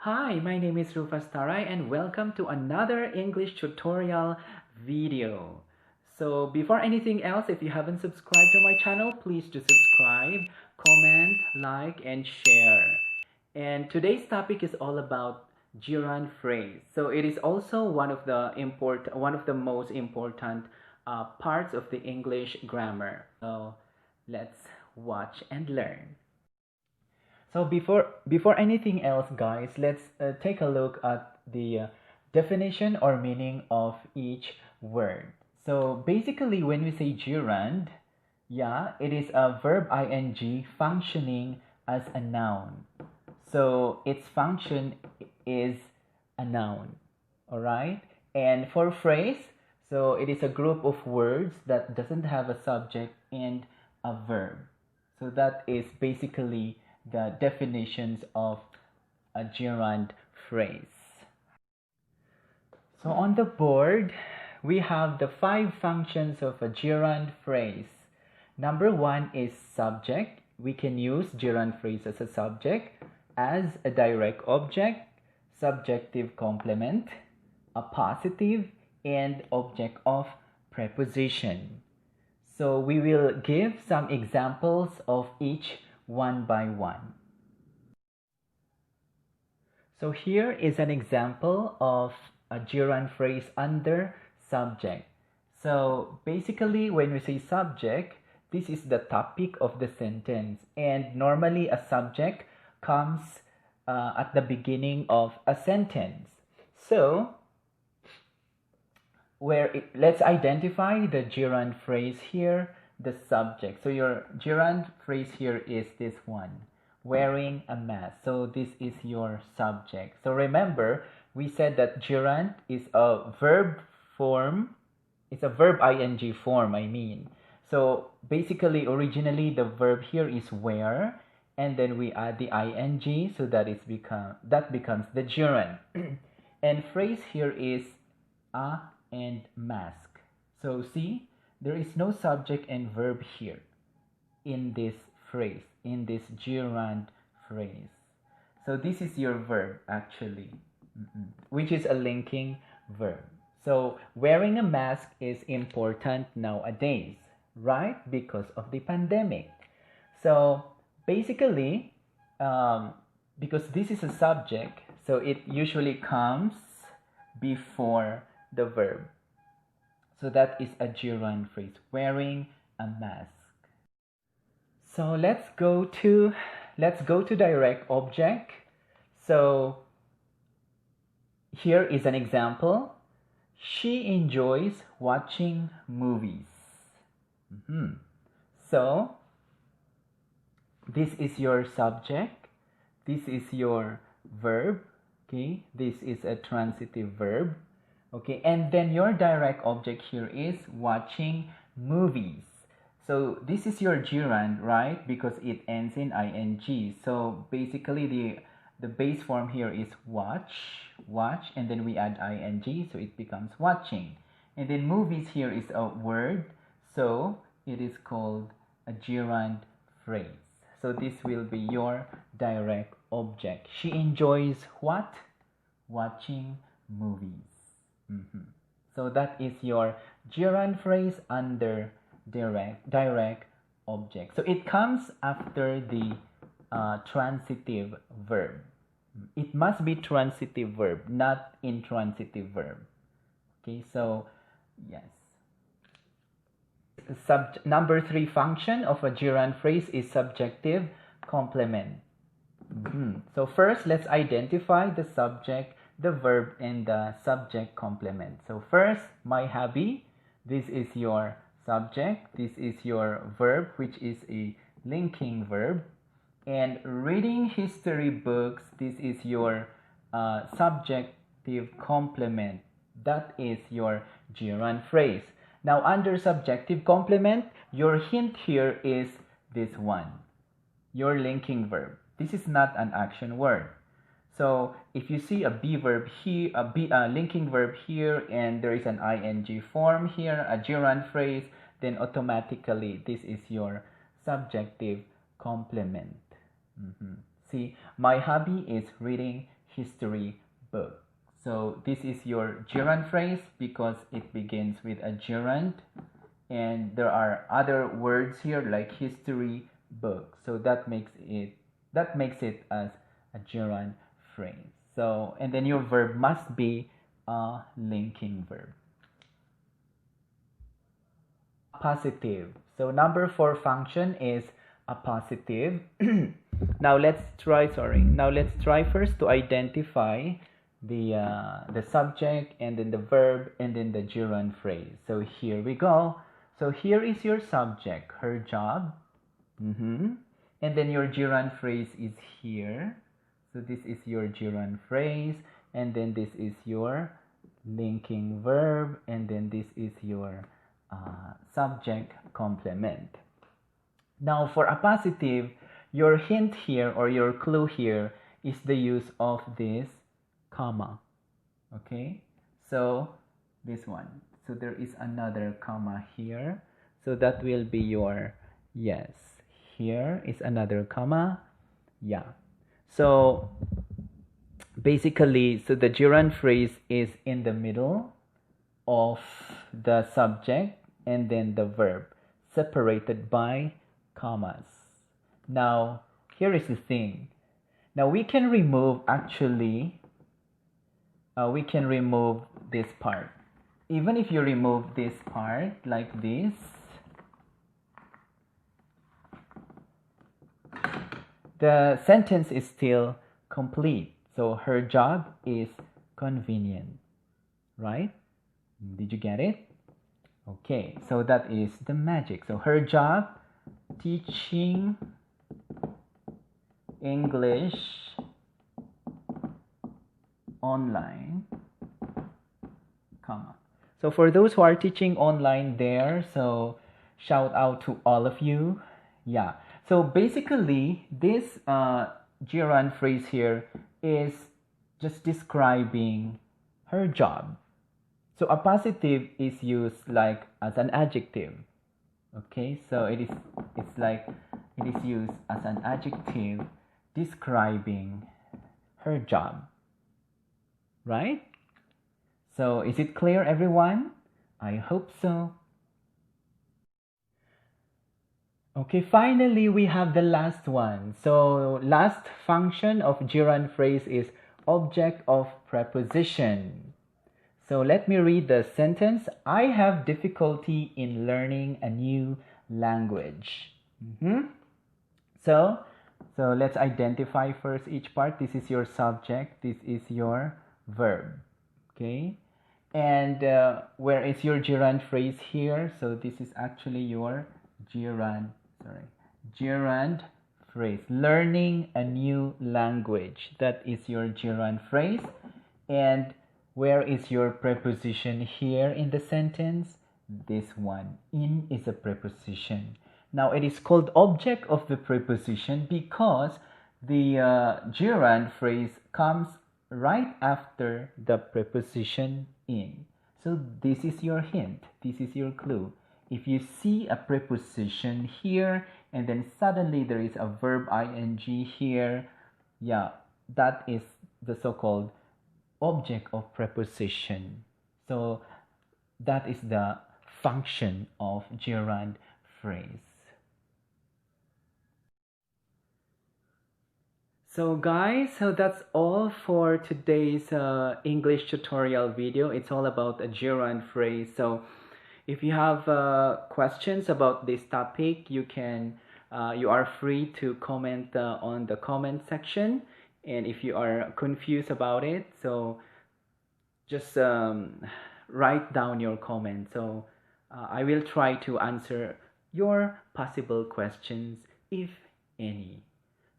Hi, my name is Ruffaz and welcome to another English tutorial video. So before anything else, if you haven't subscribed to my channel, please do subscribe, comment, like, and share. And today's topic is all about gerund phrase. So it is also one of the most important parts of the English grammar. So let's watch and learn. So before anything else, guys, let's take a look at the definition or meaning of each word. So basically, when we say gerund, yeah, it is a verb ing functioning as a noun. So its function is a noun, all right? And for phrase, so it is a group of words that doesn't have a subject and a verb. So that is basically the definitions of a gerund phrase. So on the board, we have the 5 functions of a gerund phrase. Number 1 is subject. We can use gerund phrase as a subject, as a direct object, subjective complement, a positive, and object of preposition. So we will give some examples of each one by one. So here is an example of a gerund phrase under subject. So basically, when we say subject, this is the topic of the sentence, and normally a subject comes at the beginning of a sentence. So let's identify the gerund phrase here, the subject. So your gerund phrase here is this one, wearing a mask. So this is your subject. So remember, we said that gerund is a verb form. It's a verb ing form, I mean. So basically, originally the verb here is wear, and then we add the ing, so that becomes the gerund. And phrase here is a and mask. So see, there is no subject and verb here in this phrase, in this gerund phrase. So this is your verb actually, which is a linking verb. So wearing a mask is important nowadays, right? Because of the pandemic. So basically, because this is a subject, so it usually comes before the verb. So that is a gerund phrase, wearing a mask. So let's go to direct object. So here is an example. She enjoys watching movies. So this is your subject, this is your verb, okay? This is a transitive verb. Okay, and then your direct object here is watching movies. So this is your gerund, right? Because it ends in ing. So basically the base form here is watch, and then we add ing, so it becomes watching. And then movies here is a word, so it is called a gerund phrase. So this will be your direct object. She enjoys what? Watching movies. So that is your gerund phrase under direct object. So it comes after the transitive verb. It must be transitive verb, not intransitive verb. Okay, so yes. Number 3 function of a gerund phrase is subjective complement. So first, let's identify the subject, the verb, and the subject complement. So first, my hobby, this is your subject, this is your verb, which is a linking verb. And reading history books, this is your subjective complement. That is your gerund phrase. Now under subjective complement, your hint here is this one, your linking verb. This is not an action word. So if you see a be verb here, a linking verb here, and there is an ing form here, a gerund phrase, then automatically this is your subjective complement. See, my hobby is reading history book. So this is your gerund phrase because it begins with a gerund, and there are other words here like history book. So that makes it as a gerund phrase. So, and then your verb must be a linking verb. Positive. So number 4 function is a positive. Now let's try first to identify the subject, and then the verb, and then the gerund phrase. So here we go. So here is your subject, her job. And then your gerund phrase is here. So this is your gerund phrase, and then this is your linking verb, and then this is your subject complement. Now for a positive, your hint here or your clue here is the use of this comma. Okay, so this one. So there is another comma here. So that will be your yes. Here is another comma. Yeah. So basically, so the gerund phrase is in the middle of the subject and then the verb, separated by commas. Now, here is the thing. Now we can remove this part. Even if you remove this part like this, the sentence is still complete. So her job is convenient, right? Did you get it? Okay, so that is the magic. So her job, teaching English online, comma. So for those who are teaching online there, so shout out to all of you. Yeah. So basically, this gerund phrase here is just describing her job. So a positive is used like as an adjective. Okay, so it is used as an adjective describing her job. Right? So is it clear, everyone? I hope so. Okay, finally we have the last one. So last function of gerund phrase is object of preposition. So let me read the sentence. I have difficulty in learning a new language. So let's identify first each part. This is your subject. This is your verb. Okay. And where is your gerund phrase here? So this is actually your gerund phrase. Learning a new language. That is your gerund phrase. And where is your preposition here in the sentence? This one. In is a preposition. Now it is called object of the preposition because the gerund phrase comes right after the preposition in. So this is your hint. This is your clue. If you see a preposition here and then suddenly there is a verb ing here, yeah, that is the so-called object of preposition. So that is the function of gerund phrase. So guys, so that's all for today's English tutorial video. It's all about a gerund phrase. So if you have questions about this topic, you are free to comment on the comment section. And if you are confused about it, so just write down your comment. So I will try to answer your possible questions, if any.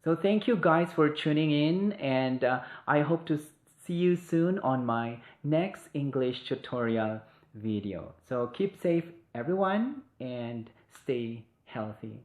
So thank you guys for tuning in, and I hope to see you soon on my next English tutorial video. So keep safe, everyone, and stay healthy.